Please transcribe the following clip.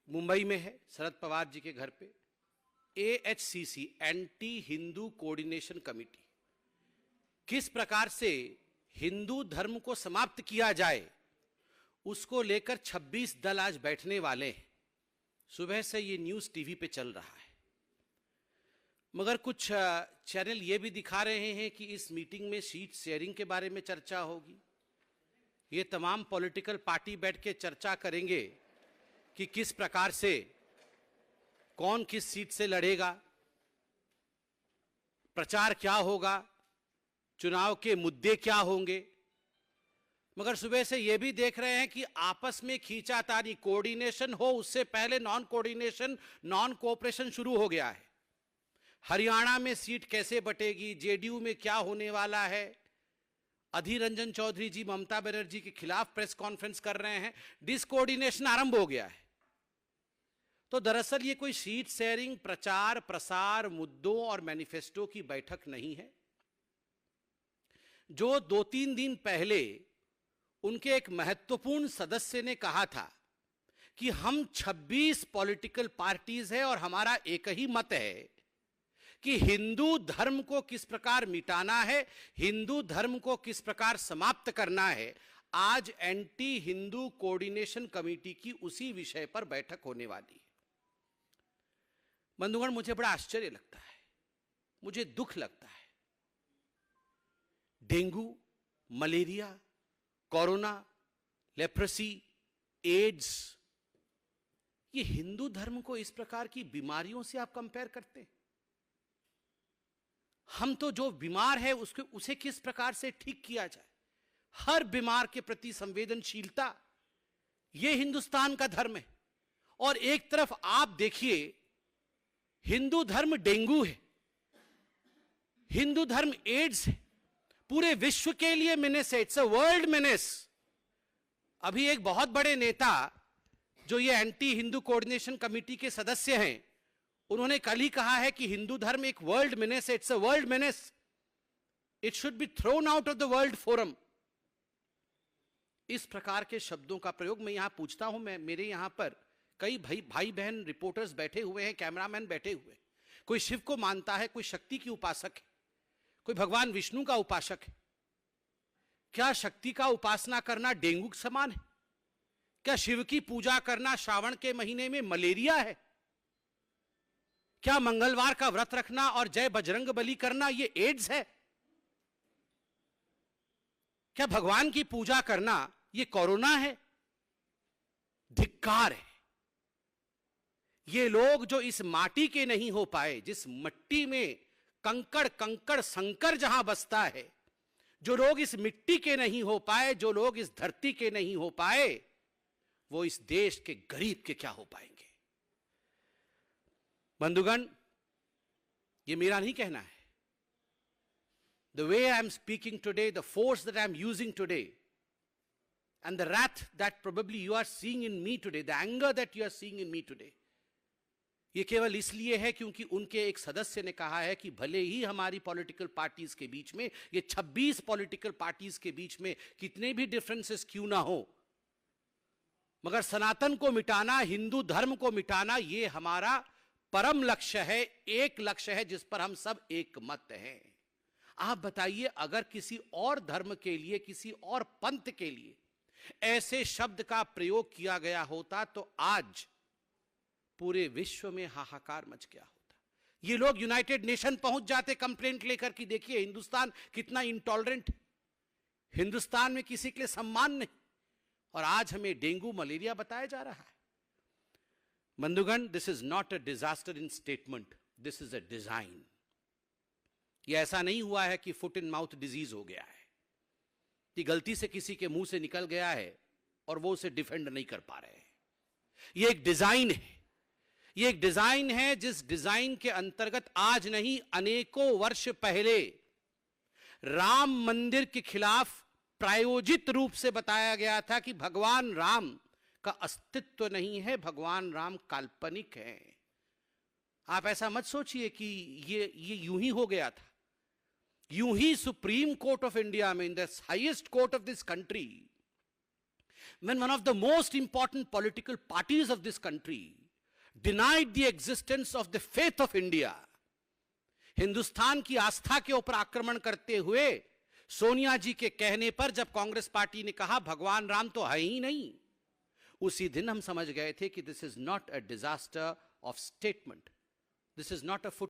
मुंबई में है, शरद पवार जी के घर पे। AHCC, anti Hindu coordination committee, किस प्रकार से हिंदू धर्म को समाप्त किया जाए उसको लेकर 26 दल आज बैठने वाले हैं। सुबह से ये न्यूज़ टीवी पे चल रहा है, मगर कुछ चैनल ये भी दिखा रहे हैं कि इस मीटिंग में सीट शेयरिंग के बारे में चर्चा होगी। ये तमाम पॉलिटिकल पार्टी बैठ के चर्चा करेंगे कि किस प्रकार से कौन किस सीट से लड़ेगा, प्रचार क्या होगा, चुनाव के मुद्दे क्या होंगे। मगर सुबह से यह भी देख रहे हैं कि आपस में खींचातानी, कोऑर्डिनेशन हो उससे पहले नॉन कोऑर्डिनेशन, नॉन कोऑपरेशन शुरू हो गया है। हरियाणा में सीट कैसे बटेगी, जेडीयू में क्या होने वाला है। अधीर रंजन चौधरी जी ममता बनर्जी के खिलाफ प्रेस कॉन्फ्रेंस कर रहे हैं, डिसकोऑर्डिनेशन आरंभ हो गया है। तो दरअसल ये कोई सीट शेयरिंग, प्रचार प्रसार, मुद्दों और मैनिफेस्टो की बैठक नहीं है। जो 2-3 दिन पहले उनके एक महत्वपूर्ण सदस्य ने कहा था कि हम 26 पॉलिटिकल पार्टीज है और हमारा एक ही मत है कि हिंदू धर्म को किस प्रकार मिटाना है, हिंदू धर्म को किस प्रकार समाप्त करना है। आज एंटी हिंदू कोऑर्डिनेशन कमेटी की उसी विषय पर बैठक होने वाली है। बंधुगण, मुझे बड़ा आश्चर्य लगता है, मुझे दुख लगता है। Dengue, malaria, corona, leprosy, AIDS, ये हिंदू धर्म को इस प्रकार की बीमारियों से आप कंपेयर करते हैं। हम तो जो बीमार है उसे किस प्रकार से ठीक किया जाए, हर बीमार के प्रति संवेदनशीलता, यह हिंदुस्तान का धर्म है। और एक तरफ आप देखिए, हिंदू धर्म डेंगू है, हिंदू धर्म एड्स है, पूरे विश्व के लिए मेनेस है, इट्स अ वर्ल्ड मेनेस। अभी एक बहुत बड़े नेता जो ये एंटी हिंदू कोऑर्डिनेशन कमेटी के सदस्य हैं, उन्होंने कल ही कहा है कि हिंदू धर्म एक वर्ल्ड मेनेस है, it's a world menace, it should be thrown out of the world forum. इस प्रकार के शब्दों का प्रयोग मैं यहां पूछता हूं। मेरे यहां पर कई भाई बहन रिपोर्टर्स बैठे हुए हैं, कैमरामैन बैठे हुए। कोई शिव को मानता है, कोई शक्ति की उपासक है, कोई भगवान विष्णु का उपासक है। क्या शक्ति का उपासना करना डेंगू के समान है? क्या शिव की पूजा करना श्रावण के महीने में मलेरिया है? क्या मंगलवार का व्रत रखना और जय बजरंग बली करना ये एड्स है? क्या भगवान की पूजा करना ये कोरोना है? धिक्कार है। ये लोग जो इस माटी के नहीं हो पाए, जिस मिट्टी में कंकड़ संकर जहां बसता है, जो लोग इस मिट्टी के नहीं हो पाए, जो लोग इस धरती के नहीं हो पाए, वो इस देश के गरीब के क्या हो पाएंगे। बंधुगण, ये मेरा नहीं कहना है। The way I am speaking today, the force that I am using today, and the wrath that probably you are seeing in me today, the anger that you are seeing in me today, ये केवल इसलिए है क्योंकि उनके एक सदस्य ने कहा है कि भले ही हमारी पॉलिटिकल पार्टीज के बीच में, ये 26 पॉलिटिकल पार्टीज के बीच में कितने भी डिफरेंसेस क्यों ना हो, मगर सनातन को मिटाना, हिंदू धर्म को मिटाना, ये हमारा परम लक्ष्य है, एक लक्ष्य है जिस पर हम सब एक मत हैं। आप बताइए, अगर किसी और धर्म के लिए, किसी और पंथ के लिए ऐसे शब्द का प्रयोग किया गया होता तो आज पूरे विश्व में हाहाकार मच गया होता। ये लोग यूनाइटेड नेशन पहुंच जाते कंप्लेंट लेकर कि देखिए हिंदुस्तान कितना इंटॉलरेंट है, हिंदुस्तान में किसी के लिए सम्मान नहीं, और आज हमें डेंगू मलेरिया बताया जा रहा है। बंधुगण, this is not a disaster in statement, this is a design. यह ऐसा नहीं हुआ है कि फुट एंड माउथ डिजीज हो गया है, कि गलती से किसी के मुंह से निकल गया है और वो उसे डिफेंड नहीं कर पा रहे हैं। यह एक डिजाइन है, यह एक डिजाइन है जिस डिजाइन के अंतर्गत आज नहीं, अनेकों वर्ष पहले राम मंदिर के खिलाफ प्रायोजित रूप से बताया गया था कि भगवान राम का अस्तित्व नहीं है, भगवान राम काल्पनिक है। आप ऐसा मत सोचिए कि ये यूं ही हो गया था। यूं ही सुप्रीम कोर्ट ऑफ इंडिया में, in the highest court of this country, when one of the most important political parties of this country denied the existence of the faith of India, Hindustan की आस्था के ऊपर आक्रमण करते हुए सोनिया जी के कहने पर जब कांग्रेस पार्टी ने कहा भगवान राम तो है ही नहीं, उसी दिन हम समझ गए थे कि this is not a disaster of statement, this is not a